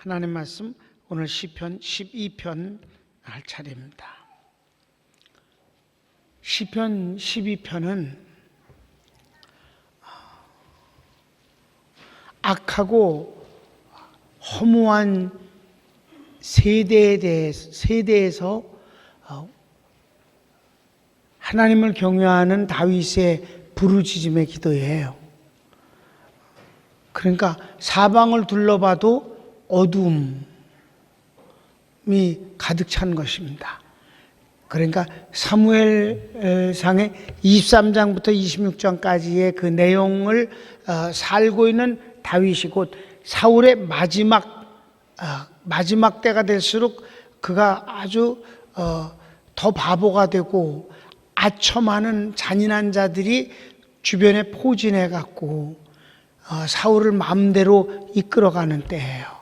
하나님 말씀 오늘 시편 12편 할 차례입니다. 시편 12편은 악하고 허무한 세대에서 하나님을 경외하는 다윗의 부르짖음의 기도예요. 그러니까 사방을 둘러봐도 어두움이 가득 찬 것입니다. 그러니까 사무엘상의 23장부터 26장까지의 그 내용을 살고 있는 다윗이 곧 사울의 마지막 때가 될수록 그가 아주 더 바보가 되고 아첨하는 잔인한 자들이 주변에 포진해 갖고 사울을 마음대로 이끌어가는 때예요.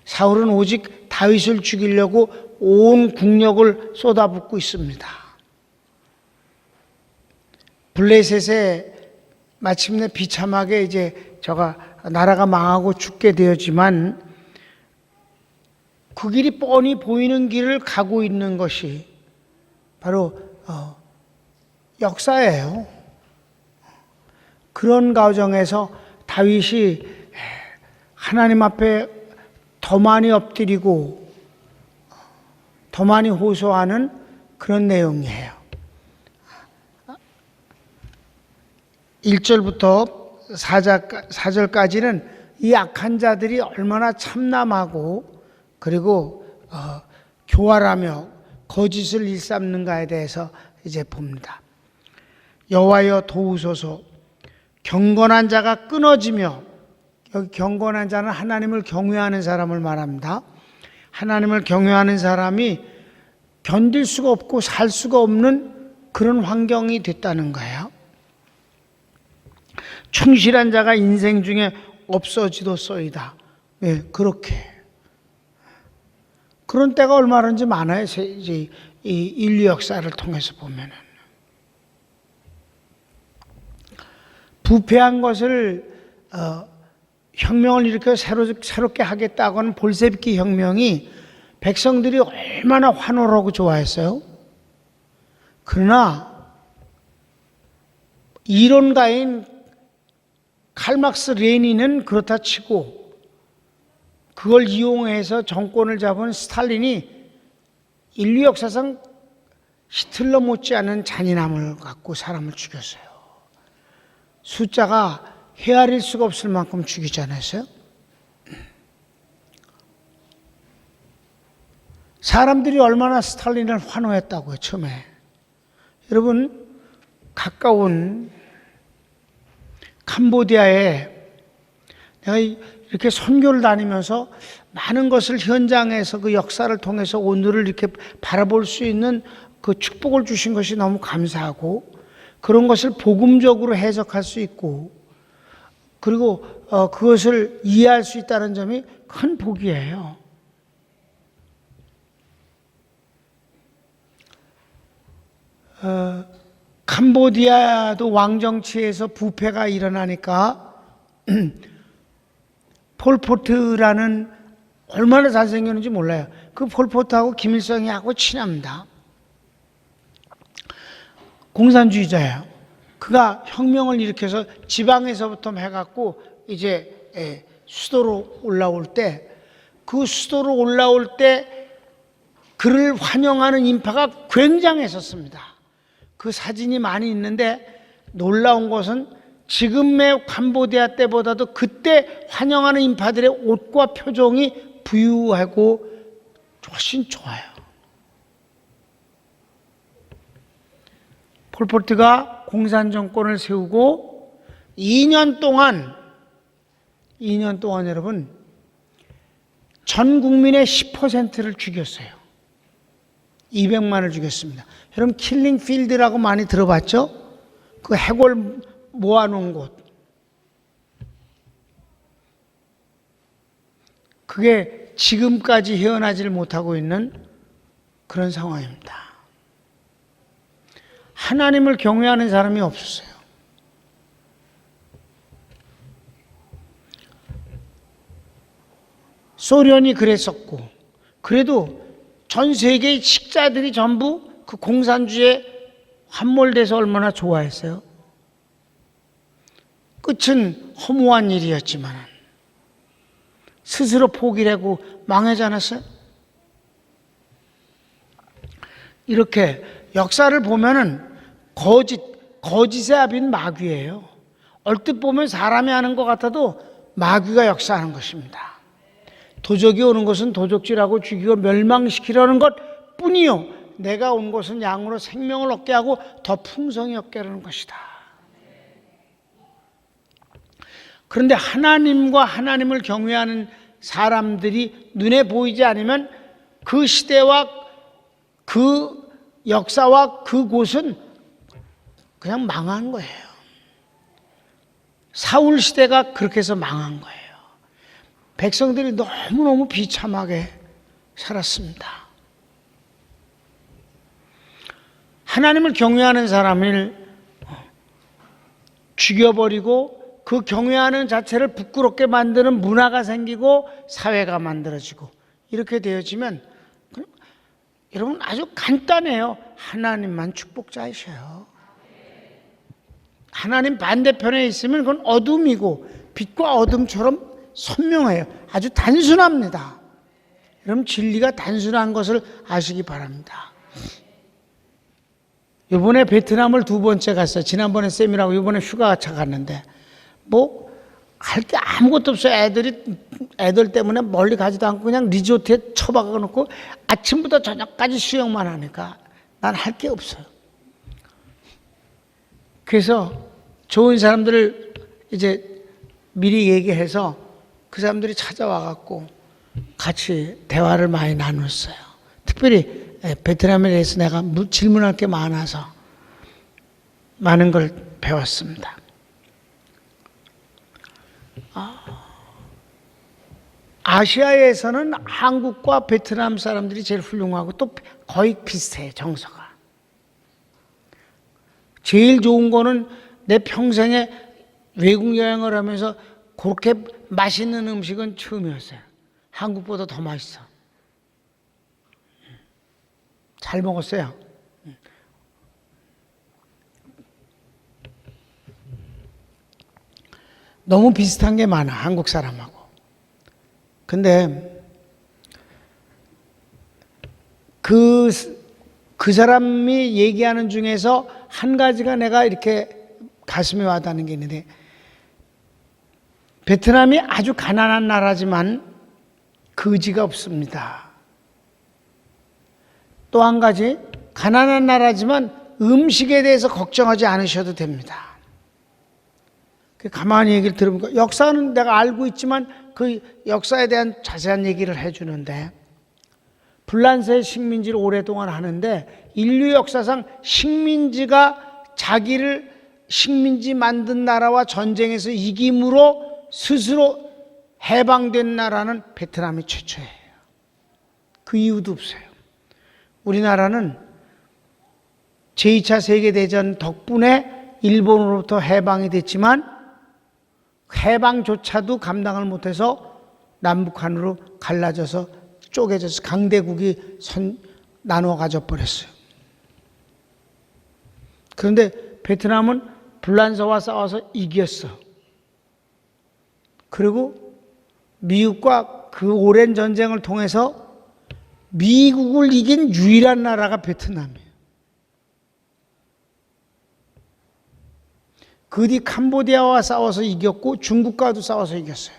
사울은 오직 다윗을 죽이려고 온 국력을 쏟아붓고 있습니다. 블레셋에 마침내 비참하게 이제 나라가 망하고 죽게 되었지만 그 길이 뻔히 보이는 길을 가고 있는 것이 바로 역사예요. 그런 과정에서 다윗이 하나님 앞에 더 많이 엎드리고 더 많이 호소하는 그런 내용이에요. 1절부터 4절까지는 이 악한 자들이 얼마나 참남하고 그리고 교활하며 거짓을 일삼는가에 대해서 이제 봅니다. 여호와여 도우소서. 경건한 자가 끊어지며, 여기 경건한 자는 하나님을 경외하는 사람을 말합니다. 하나님을 경외하는 사람이 견딜 수가 없고 살 수가 없는 그런 환경이 됐다는 거예요. 충실한 자가 인생 중에 없어지도소이다. 네, 그렇게 그런 때가 얼마든지 많아요. 이제 이 인류 역사를 통해서 보면은 부패한 것을 혁명을 일으켜 새롭게 하겠다고 하는 볼세비키 혁명이 백성들이 얼마나 환호하고 좋아했어요. 그러나 이론가인 칼막스 레닌은 그렇다 치고 그걸 이용해서 정권을 잡은 스탈린이 인류 역사상 히틀러 못지않은 잔인함을 갖고 사람을 죽였어요. 숫자가 헤아릴 수가 없을 만큼 죽이지 않았어요? 사람들이 얼마나 스탈린을 환호했다고요, 처음에. 여러분, 가까운 캄보디아에 내가 이렇게 선교를 다니면서 많은 것을 현장에서 그 역사를 통해서 오늘을 이렇게 바라볼 수 있는 그 축복을 주신 것이 너무 감사하고 그런 것을 복음적으로 해석할 수 있고 그리고 그것을 이해할 수 있다는 점이 큰 복이에요. 캄보디아도 왕정치에서 부패가 일어나니까 폴포트라는 얼마나 잘생겼는지 몰라요. 그 폴포트하고 김일성이하고 친합니다. 공산주의자예요. 그가 혁명을 일으켜서 지방에서부터 해갖고 이제 수도로 올라올 때 그 수도로 올라올 때 그를 환영하는 인파가 굉장했었습니다. 그 사진이 많이 있는데 놀라운 것은 지금의 캄보디아 때보다도 그때 환영하는 인파들의 옷과 표정이 부유하고 훨씬 좋아요. 폴포트가 공산정권을 세우고 2년 동안 여러분 전 국민의 10%를 죽였어요. 200만을 죽였습니다. 여러분 킬링 필드라고 많이 들어봤죠? 그 해골 모아놓은 곳. 그게 지금까지 헤어나지를 못하고 있는 그런 상황입니다. 하나님을 경외하는 사람이 없었어요. 소련이 그랬었고, 그래도 전 세계의 식자들이 전부 그 공산주의에 함몰돼서 얼마나 좋아했어요. 끝은 허무한 일이었지만 스스로 포기를 하고 망하지 않았어요? 이렇게 역사를 보면은 거짓의 아비는 마귀예요. 얼뜻 보면 사람이 하는 것 같아도 마귀가 역사하는 것입니다. 도적이 오는 것은 도적질하고 죽이고 멸망시키려는 것 뿐이요, 내가 온 것은 양으로 생명을 얻게 하고 더 풍성히 얻게 하는 것이다. 그런데 하나님과 하나님을 경외하는 사람들이 눈에 보이지 않으면 그 시대와 그 역사와 그곳은 그냥 망한 거예요. 사울 시대가 그렇게 해서 망한 거예요. 백성들이 너무너무 비참하게 살았습니다. 하나님을 경외하는 사람을 죽여버리고 그 경외하는 자체를 부끄럽게 만드는 문화가 생기고 사회가 만들어지고 이렇게 되어지면 여러분 아주 간단해요. 하나님만 축복자이셔요. 하나님 반대편에 있으면 그건 어둠이고 빛과 어둠처럼 선명해요. 아주 단순합니다. 여러분 진리가 단순한 것을 아시기 바랍니다. 이번에 베트남을 2번째 갔어요. 지난번에 쌤이라고 이번에 휴가 갔는데 뭐 할 게 아무것도 없어요. 애들 때문에 멀리 가지도 않고 그냥 리조트에 처박아 놓고 아침부터 저녁까지 수영만 하니까 난 할 게 없어요. 그래서 좋은 사람들을 이제 미리 얘기해서 그 사람들이 찾아와 갖고 같이 대화를 많이 나눴어요. 특별히 베트남에 대해서 내가 질문할 게 많아서 많은 걸 배웠습니다. 아시아에서는 한국과 베트남 사람들이 제일 훌륭하고 또 거의 비슷해요, 정서가. 제일 좋은 거는 내 평생에 외국 여행을 하면서 그렇게 맛있는 음식은 처음이었어요. 한국보다 더 맛있어. 잘 먹었어요. 너무 비슷한 게 많아, 한국 사람하고. 근데 그 사람이 얘기하는 중에서 한 가지가 내가 이렇게 가슴에 와닿는 게 있는데, 베트남이 아주 가난한 나라지만 거지가 없습니다. 또 한 가지, 가난한 나라지만 음식에 대해서 걱정하지 않으셔도 됩니다. 가만히 얘기를 들어보니까 역사는 내가 알고 있지만 그 역사에 대한 자세한 얘기를 해주는데, 불란서의 식민지를 오랫동안 하는데 인류 역사상 식민지가 자기를 식민지 만든 나라와 전쟁에서 이김으로 스스로 해방된 나라는 베트남이 최초예요. 그 이유도 없어요. 우리나라는 제2차 세계대전 덕분에 일본으로부터 해방이 됐지만 해방조차도 감당을 못해서 남북한으로 갈라져서 쪼개져서 강대국이 나누어 가져버렸어요. 그런데 베트남은 불란서와 싸워서 이겼어. 그리고 미국과 그 오랜 전쟁을 통해서 미국을 이긴 유일한 나라가 베트남이에요. 그 뒤 캄보디아와 싸워서 이겼고 중국과도 싸워서 이겼어요.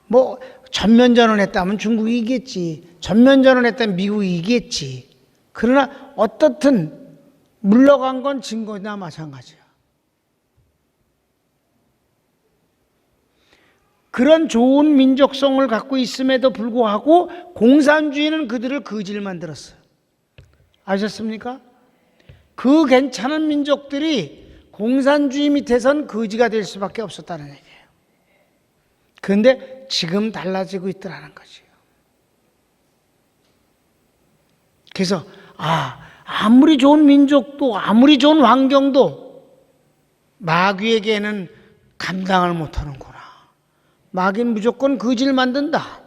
뭐 전면전을 했다면 중국이 이겼지, 전면전을 했다면 미국이 이겼지. 그러나 어떻든 물러간 건 증거나 마찬가지야. 그런 좋은 민족성을 갖고 있음에도 불구하고 공산주의는 그들을 거지를 만들었어요. 아셨습니까? 그 괜찮은 민족들이 공산주의 밑에선 거지가 될 수밖에 없었다는 얘기예요. 그런데 지금 달라지고 있더라는 거지요. 그래서 아무리 좋은 민족도 아무리 좋은 환경도 마귀에게는 감당을 못하는구나. 마귀는 무조건 거지를 만든다.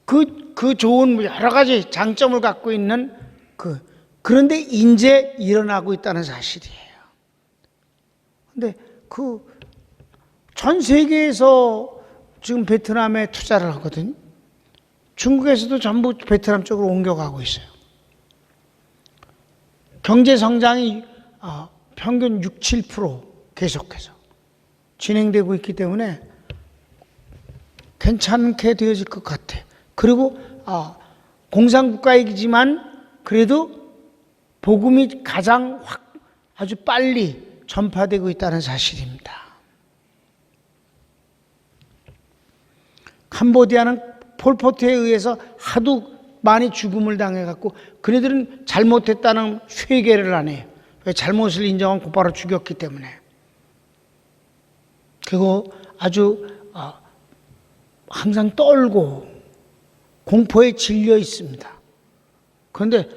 그 좋은 여러 가지 장점을 갖고 있는 그런데 이제 일어나고 있다는 사실이에요. 근데 전 세계에서 지금 베트남에 투자를 하거든요. 중국에서도 전부 베트남 쪽으로 옮겨가고 있어요. 경제 성장이 평균 6, 7% 계속해서 진행되고 있기 때문에 괜찮게 되어질 것 같아요. 그리고 공산국가이지만 그래도 복음이 가장 아주 빨리 전파되고 있다는 사실입니다. 캄보디아는 폴포트에 의해서 하도 많이 죽음을 당해갖고 그네들은 잘못했다는 회개를 안 해요. 왜? 잘못을 인정하면 곧바로 죽였기 때문에. 그리고 아주 항상 떨고 공포에 질려 있습니다. 그런데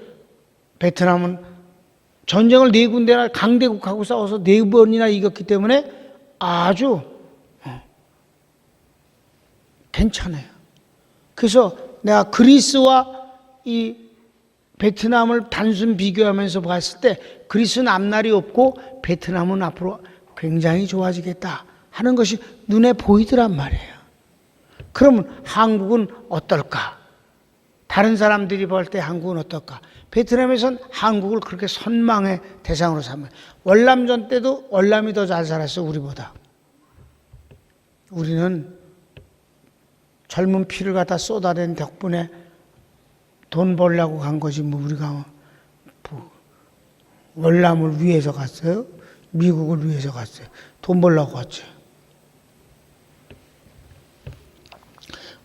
베트남은 전쟁을 4군데나 강대국하고 싸워서 4번이나 이겼기 때문에 아주 괜찮아요. 그래서 내가 그리스와 이 베트남을 단순 비교하면서 봤을 때 그리스는 앞날이 없고 베트남은 앞으로 굉장히 좋아지겠다 하는 것이 눈에 보이더란 말이에요. 그러면 한국은 어떨까? 다른 사람들이 볼 때 한국은 어떨까? 베트남에선 한국을 그렇게 선망의 대상으로 삼아요. 월남전 때도 월남이 더 잘 살았어, 우리보다. 우리는 젊은 피를 갖다 쏟아낸 덕분에 돈 벌려고 간 거지, 우리가 월남을 위해서 갔어요? 미국을 위해서 갔어요? 돈 벌려고 갔지.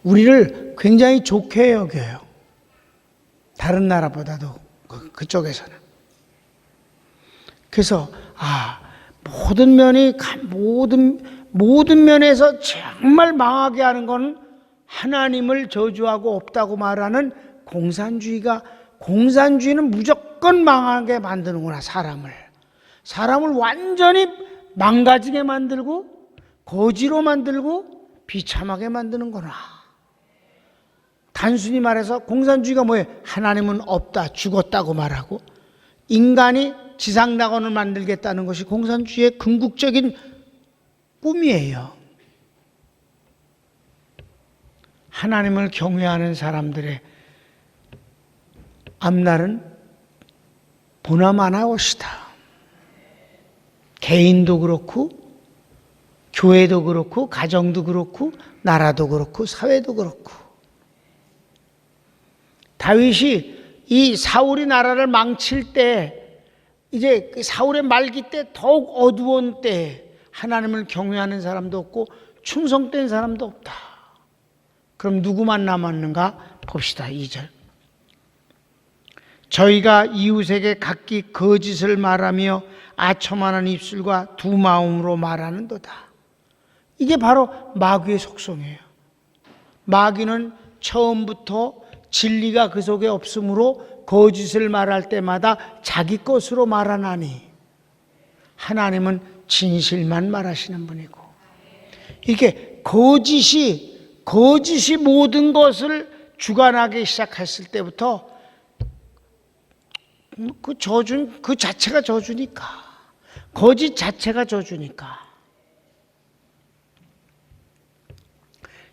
우리를 굉장히 좋게 여겨요. 다른 나라보다도 그쪽에서는. 그래서 모든 면이 모든 면에서 정말 망하게 하는 건 하나님을 저주하고 없다고 말하는 공산주의는 무조건 망하게 만드는구나. 사람을 완전히 망가지게 만들고 거지로 만들고 비참하게 만드는구나. 단순히 말해서 공산주의가 뭐예요? 하나님은 없다, 죽었다고 말하고 인간이 지상낙원을 만들겠다는 것이 공산주의의 궁극적인 꿈이에요. 하나님을 경외하는 사람들의 앞날은 보나마나 것이다. 개인도 그렇고 교회도 그렇고 가정도 그렇고 나라도 그렇고 사회도 그렇고. 다윗이 이 사울이 나라를 망칠 때 이제 사울의 말기 때 더욱 어두운 때 하나님을 경외하는 사람도 없고 충성된 사람도 없다. 그럼 누구만 남았는가 봅시다. 2절. 저희가 이웃에게 각기 거짓을 말하며 아첨하는 입술과 두 마음으로 말하는도다. 이게 바로 마귀의 속성이에요. 마귀는 처음부터 진리가 그 속에 없으므로 거짓을 말할 때마다 자기 것으로 말하나니 하나님은 진실만 말하시는 분이고, 이렇게 거짓이 모든 것을 주관하기 시작했을 때부터 그 자체가 저주니까, 거짓 자체가 저주니까.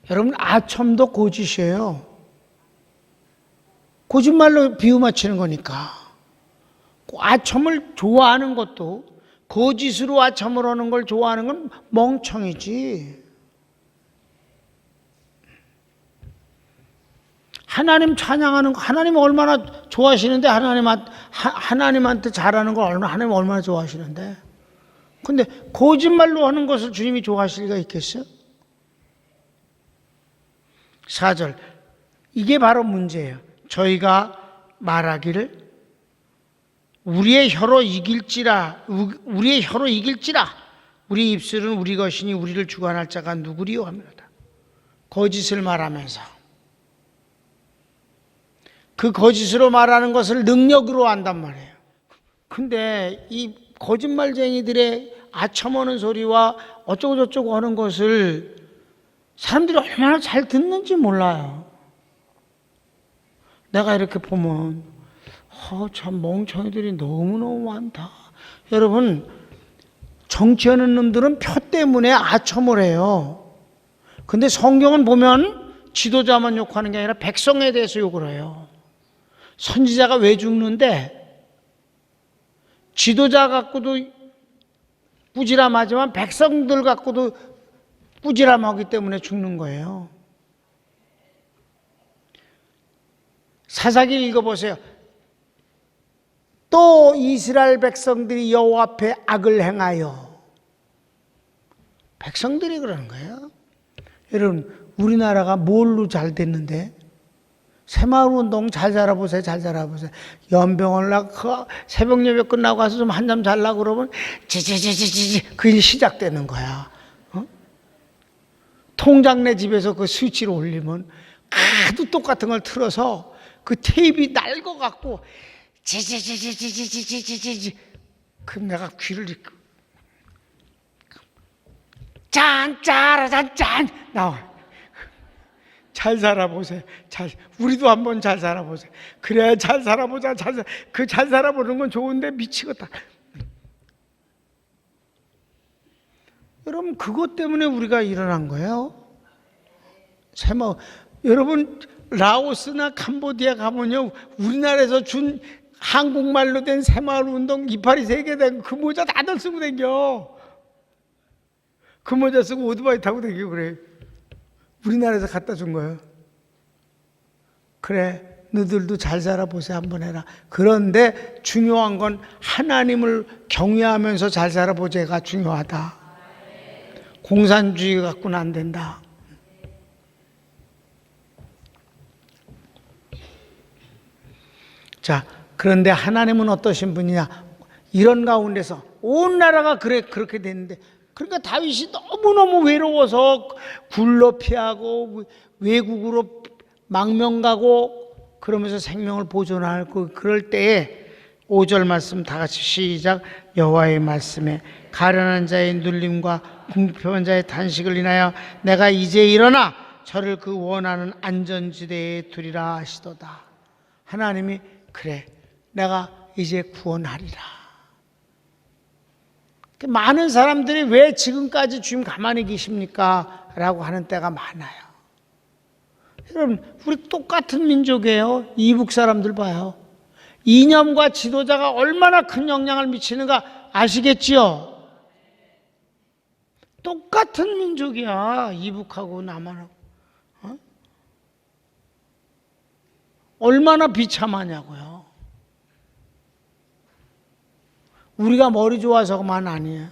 여러분, 아첨도 거짓이에요. 거짓말로 비유 맞추는 거니까. 아첨을 좋아하는 것도, 거짓으로 아첨을 하는 걸 좋아하는 건 멍청이지. 하나님 찬양하는 거, 하나님 얼마나 좋아하시는데, 하나님한테 잘하는 걸 하나님 얼마나 좋아하시는데. 근데 거짓말로 하는 것을 주님이 좋아하실 리가 있겠어요? 4절. 이게 바로 문제예요. 저희가 말하기를 우리의 혀로 이길지라 우리 입술은 우리 것이니 우리를 주관할 자가 누구리요 하면이다. 거짓을 말하면서 그 거짓으로 말하는 것을 능력으로 한단 말이에요. 근데 이 거짓말쟁이들의 아첨하는 소리와 어쩌고저쩌고 하는 것을 사람들이 얼마나 잘 듣는지 몰라요. 내가 이렇게 보면 참 멍청이들이 너무너무 많다. 여러분, 정치하는 놈들은 표 때문에 아첨을 해요. 근데 성경은 보면 지도자만 욕하는 게 아니라 백성에 대해서 욕을 해요. 선지자가 왜 죽는데? 지도자 갖고도 꾸지람하지만 백성들 갖고도 꾸지람하기 때문에 죽는 거예요. 사사기 읽어보세요. 또 이스라엘 백성들이 여호와 앞에 악을 행하여. 백성들이 그러는 거예요. 여러분, 우리나라가 뭘로 잘 됐는데? 새마을운동 잘 살아보세요. 잘 살아보세요. 연병을 나고 새벽 예배 끝나고 가서 좀 한잠 잘라고 그러면 지지지지지 그 일 시작되는 거야. 통장내 집에서 그 스위치를 올리면 하도 똑같은 걸 틀어서 그 테이프가 낡아갖고 지지지지지지지지지. 그럼 내가 귀를 짠짜라짠짠 나와. 잘 살아보세요. 우리도 한번 잘 살아보세요. 그래야 잘 살아보자. 그 잘 살아보는 건 좋은데 미치겠다. 여러분, 그것 때문에 우리가 일어난 거예요. 여러분, 라오스나 캄보디아 가면요, 우리나라에서 준 한국말로 된 새마을운동 이파리 세계된 그 모자 다들 쓰고 다녀. 그 모자 쓰고 오토바이 타고 다니고 그래. 우리나라에서 갖다 준 거예요. 그래, 너희들도 잘 살아보세요. 한번 해라. 그런데 중요한 건 하나님을 경외하면서 잘 살아보자가 중요하다. 공산주의 갖고는 안 된다. 자, 그런데 하나님은 어떠신 분이냐? 이런 가운데서 온 나라가 그렇게 됐는데, 그러니까 다윗이 너무너무 외로워서 굴러 피하고 외국으로 망명 가고 그러면서 생명을 보존하고, 그럴 때에 5절 말씀 다 같이 시작. 여호와의 말씀에 가련한 자의 눌림과 궁핍한 자의 탄식을 인하여 내가 이제 일어나 저를 그 원하는 안전지대에 두리라 하시도다. 하나님이 그래, 내가 이제 구원하리라. 많은 사람들이 왜 지금까지 주님 가만히 계십니까? 라고 하는 때가 많아요. 여러분, 우리 똑같은 민족이에요. 이북 사람들 봐요. 이념과 지도자가 얼마나 큰 영향을 미치는가 아시겠지요? 똑같은 민족이야. 이북하고 남한하고. 얼마나 비참하냐고요. 우리가 머리 좋아서만 아니에요.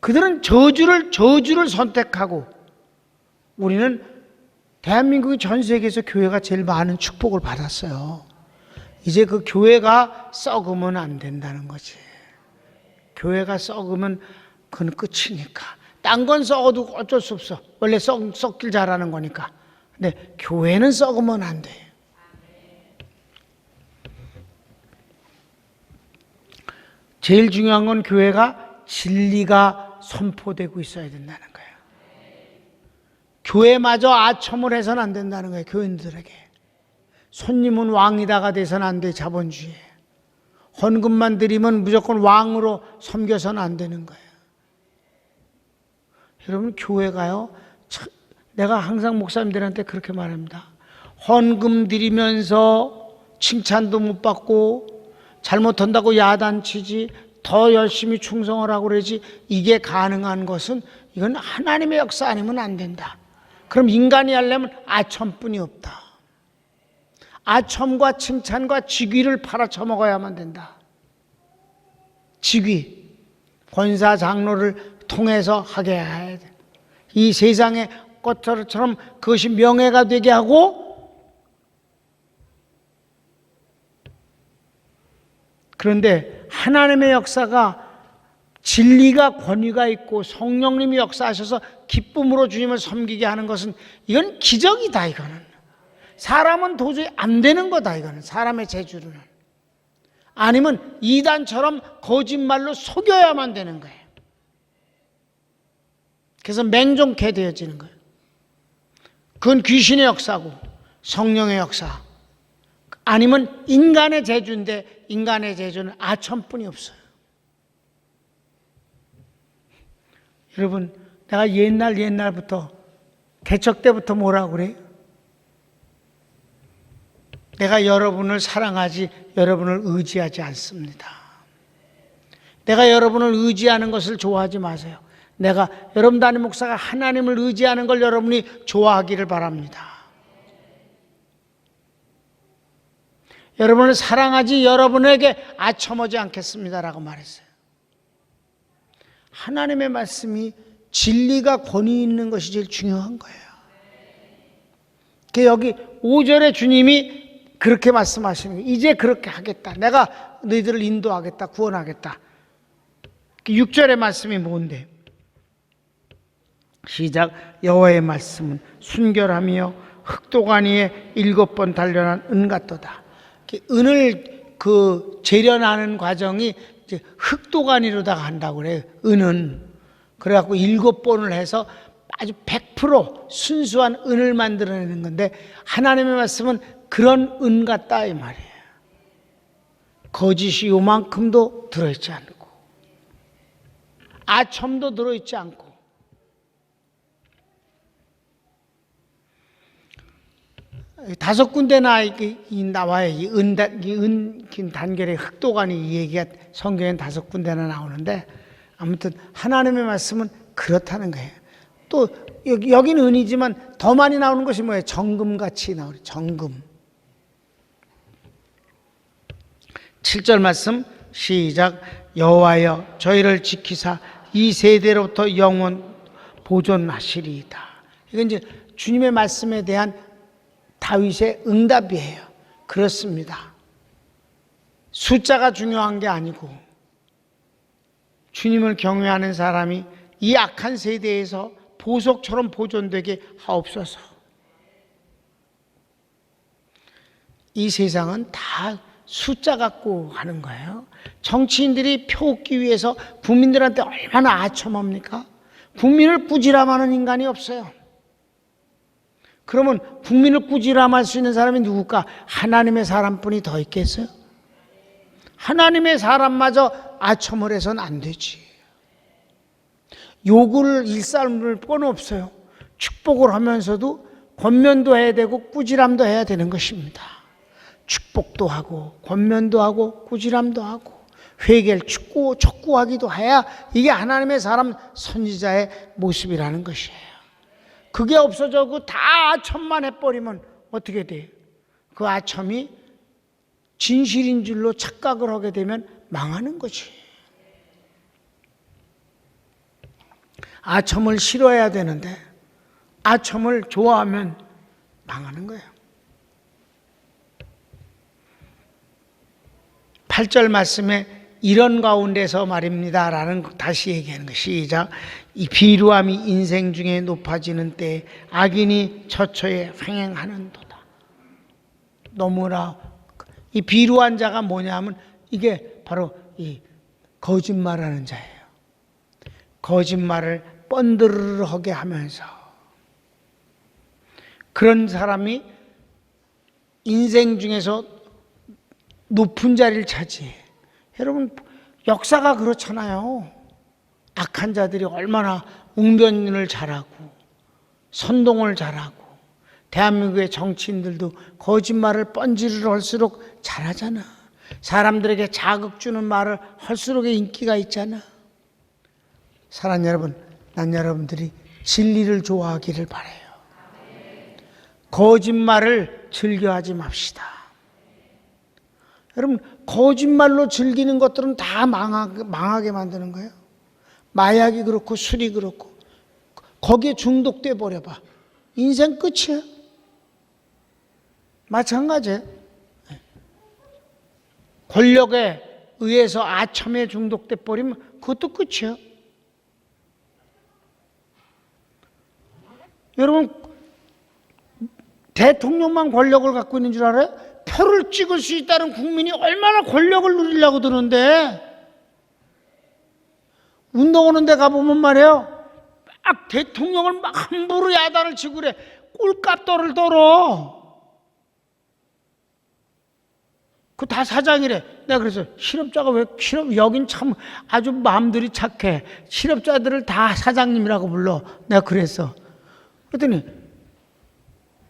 그들은 저주를 선택하고, 우리는 대한민국이 전 세계에서 교회가 제일 많은 축복을 받았어요. 이제 그 교회가 썩으면 안 된다는 거지. 교회가 썩으면 그건 끝이니까. 딴 건 썩어도 어쩔 수 없어. 원래 썩길 잘하는 거니까. 근데 교회는 썩으면 안 돼. 제일 중요한 건 교회가 진리가 선포되고 있어야 된다는 거예요. 교회마저 아첨을 해서는 안 된다는 거예요. 교인들에게. 손님은 왕이다가 돼서는 안 돼. 자본주의에. 헌금만 드리면 무조건 왕으로 섬겨서는 안 되는 거예요. 여러분, 교회가요, 내가 항상 목사님들한테 그렇게 말합니다. 헌금 드리면서 칭찬도 못 받고 잘못한다고 야단치지, 더 열심히 충성을 하고 그러지, 이게 가능한 것은 이건 하나님의 역사 아니면 안 된다. 그럼 인간이 하려면 아첨뿐이 없다. 아첨과 칭찬과 직위를 팔아쳐먹어야만 된다. 직위, 권사 장로를 통해서 하게 해야 돼. 이 세상의 것처럼 그것이 명예가 되게 하고, 그런데 하나님의 역사가 진리가 권위가 있고 성령님이 역사하셔서 기쁨으로 주님을 섬기게 하는 것은 이건 기적이다. 이거는 사람은 도저히 안 되는 거다. 이거는 사람의 재주로는 아니면 이단처럼 거짓말로 속여야만 되는 거예요. 그래서 맹종케 되어지는 거예요. 그건 귀신의 역사고 성령의 역사, 아니면 인간의 재주인데 인간의 재주는 아첨뿐이 없어요. 여러분, 내가 옛날부터 개척 때부터 뭐라고 그래요? 내가 여러분을 사랑하지 여러분을 의지하지 않습니다. 내가 여러분을 의지하는 것을 좋아하지 마세요. 내가 여러분 담임 목사가 하나님을 의지하는 걸 여러분이 좋아하기를 바랍니다. 여러분을 사랑하지 여러분에게 아첨하지 않겠습니다라고 말했어요. 하나님의 말씀이 진리가 권위 있는 것이 제일 중요한 거예요. 여기 5절에 주님이 그렇게 말씀하시는 거예요. 이제 그렇게 하겠다. 내가 너희들을 인도하겠다. 구원하겠다. 6절의 말씀이 뭔데? 시작. 여호와의 말씀은 순결하며 흑도관 위에 7번 단련한 은 같도다. 은을 재련하는 과정이 이제 흑도가니로다가 한다고 그래요. 은은. 그래갖고 7번을 해서 아주 100% 순수한 은을 만들어내는 건데, 하나님의 말씀은 그런 은 같다 이 말이에요. 거짓이 요만큼도 들어있지 않고 아첨도 들어있지 않고. 다섯 군데 나와요. 이 은 단결의 흑도관이 이 얘기가 성경엔 다섯 군데나 나오는데, 아무튼 하나님의 말씀은 그렇다는 거예요. 또 여기는 은이지만 더 많이 나오는 것이 뭐예요? 정금같이 나오죠. 정금. 7절 말씀 시작. 여호와여 저희를 지키사 이 세대로부터 영원 보존하시리이다. 이건 이제 주님의 말씀에 대한 다윗의 응답이에요. 그렇습니다. 숫자가 중요한 게 아니고 주님을 경외하는 사람이 이 악한 세대에서 보석처럼 보존되게 하옵소서. 이 세상은 다 숫자 갖고 하는 거예요. 정치인들이 표 얻기 위해서 국민들한테 얼마나 아첨합니까? 국민을 꾸지람하는 인간이 없어요. 그러면 국민을 꾸지람할 수 있는 사람이 누굴까? 하나님의 사람뿐이 더 있겠어요? 하나님의 사람마저 아첨을 해서는 안 되지. 욕을 일삼을 뻔 없어요. 축복을 하면서도 권면도 해야 되고 꾸지람도 해야 되는 것입니다. 축복도 하고 권면도 하고 꾸지람도 하고 회개를 촉구하기도 해야 이게 하나님의 사람 선지자의 모습이라는 것이에요. 그게 없어져고 다 아첨만 해버리면 어떻게 돼요? 그 아첨이 진실인 줄로 착각을 하게 되면 망하는 거지. 아첨을 싫어해야 되는데 아첨을 좋아하면 망하는 거예요. 8절 말씀에 이런 가운데서 말입니다 라는 다시 얘기하는 거. 시작. 이 비루함이 인생 중에 높아지는 때에 악인이 처처에 횡행하는도다. 너무나 이 비루한 자가 뭐냐 하면 이게 바로 이 거짓말하는 자예요. 거짓말을 뻔드르르하게 하면서 그런 사람이 인생 중에서 높은 자리를 차지해. 여러분 역사가 그렇잖아요. 악한 자들이 얼마나 웅변을 잘하고 선동을 잘하고, 대한민국의 정치인들도 거짓말을 뻔지르르 할수록 잘하잖아. 사람들에게 자극 주는 말을 할수록 인기가 있잖아. 사랑하는 여러분, 난 여러분들이 진리를 좋아하기를 바라요. 거짓말을 즐겨하지 맙시다. 여러분 거짓말로 즐기는 것들은 다 망하게 만드는 거예요. 마약이 그렇고 술이 그렇고 거기에 중독돼 버려봐. 인생 끝이야. 마찬가지예요. 권력에 의해서 아첨에 중독돼 버리면 그것도 끝이야. 여러분 대통령만 권력을 갖고 있는 줄 알아요? 표를 찍을 수 있다는 국민이 얼마나 권력을 누리려고 드는데, 운동하는 데 가보면 말이에요, 막 대통령을 막 함부로 야단을 치고 그래. 꼴값도를 떨어. 그 다 사장이래. 내가 그래서 실업자가 왜 여긴 참 아주 마음들이 착해. 실업자들을 다 사장님이라고 불러. 내가 그랬어. 그랬더니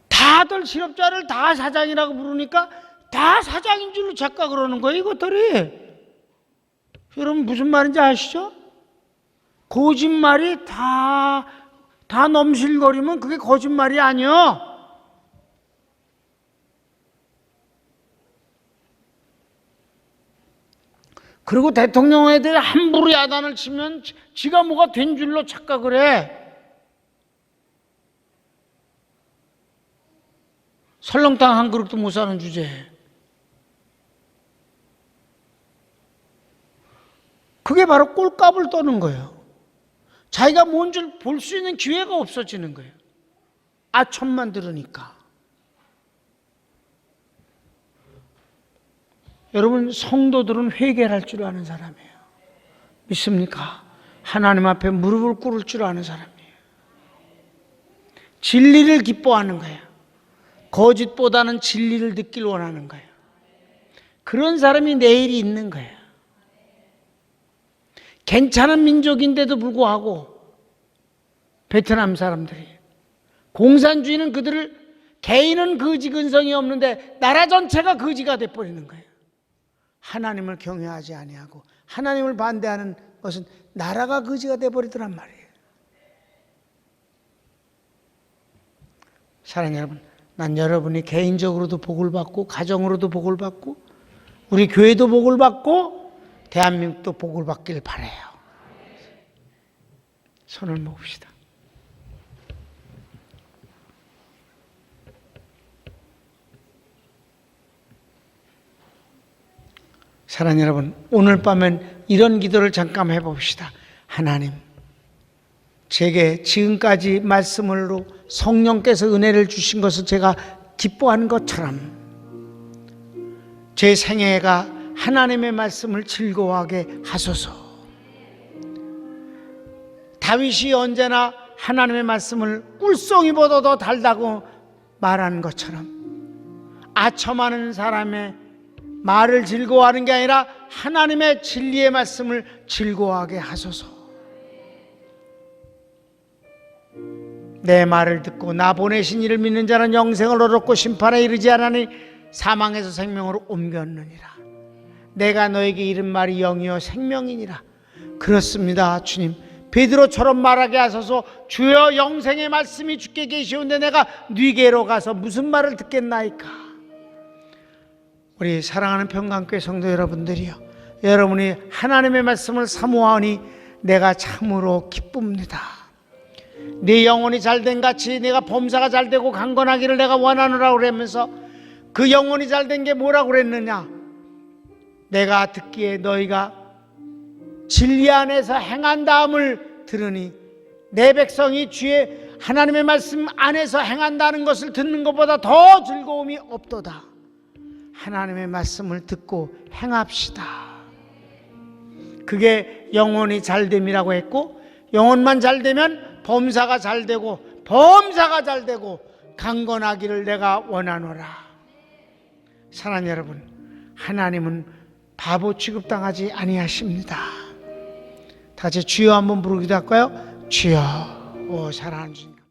다들 실업자를 다 사장이라고 부르니까 다 사장인 줄로 착각을 하는 거예요, 이것들이. 여러분 무슨 말인지 아시죠? 거짓말이 다 넘실거리면 그게 거짓말이 아니야. 그리고 대통령에 대해 함부로 야단을 치면 지가 뭐가 된 줄로 착각을 해. 설렁탕 한 그릇도 못 사는 주제에. 그게 바로 꼴값을 떠는 거예요. 자기가 뭔 줄 볼 수 있는 기회가 없어지는 거예요. 아첨만 들으니까. 여러분, 성도들은 회개를 할 줄 아는 사람이에요. 믿습니까? 하나님 앞에 무릎을 꿇을 줄 아는 사람이에요. 진리를 기뻐하는 거예요. 거짓보다는 진리를 듣길 원하는 거예요. 그런 사람이 내일이 있는 거예요. 괜찮은 민족인데도 불구하고 베트남 사람들이, 공산주의는 그들을, 개인은 거지 근성이 없는데 나라 전체가 거지가 돼버리는 거예요. 하나님을 경외하지 아니하고 하나님을 반대하는 것은 나라가 거지가 돼버리더란 말이에요. 사랑하는 여러분, 난 여러분이 개인적으로도 복을 받고 가정으로도 복을 받고 우리 교회도 복을 받고 대한민국도 복을 받길 바라요. 손을 모읍시다. 사랑하는 여러분, 오늘 밤엔 이런 기도를 잠깐 해봅시다. 하나님, 제게 지금까지 말씀으로 성령께서 은혜를 주신 것을 제가 기뻐하는 것처럼 제 생애가 하나님의 말씀을 즐거워하게 하소서. 다윗이 언제나 하나님의 말씀을 꿀송이보다 더 달다고 말하는 것처럼 아첨하는 사람의 말을 즐거워하는 게 아니라 하나님의 진리의 말씀을 즐거워하게 하소서. 내 말을 듣고 나 보내신 이를 믿는 자는 영생을 얻었고 심판에 이르지 않으니 사망에서 생명으로 옮겼느니라. 내가 너에게 이른 말이 영이요 생명이니라. 그렇습니다, 주님. 베드로처럼 말하게 하소서. 주여, 영생의 말씀이 주께 계시온데 내가 네게로 가서 무슨 말을 듣겠나이까. 우리 사랑하는 평강교회 성도 여러분들이요, 여러분이 하나님의 말씀을 사모하니 내가 참으로 기쁩니다. 네 영혼이 잘된 같이 내가 범사가 잘되고 강건하기를 내가 원하노라 그러면서 그 영혼이 잘된 게 뭐라고 그랬느냐? 내가 듣기에 너희가 진리 안에서 행한다함을 들으니 내 백성이 주의 하나님의 말씀 안에서 행한다는 것을 듣는 것보다 더 즐거움이 없도다. 하나님의 말씀을 듣고 행합시다. 그게 영혼이 잘됨이라고 했고, 영혼만 잘되면 범사가 잘되고 범사가 잘되고 강건하기를 내가 원하노라. 사랑하는 여러분, 하나님은 바보 취급당하지 아니하십니다. 다시 주여 한번 부르기도 할까요? 주여. 오, 사랑하는 주님.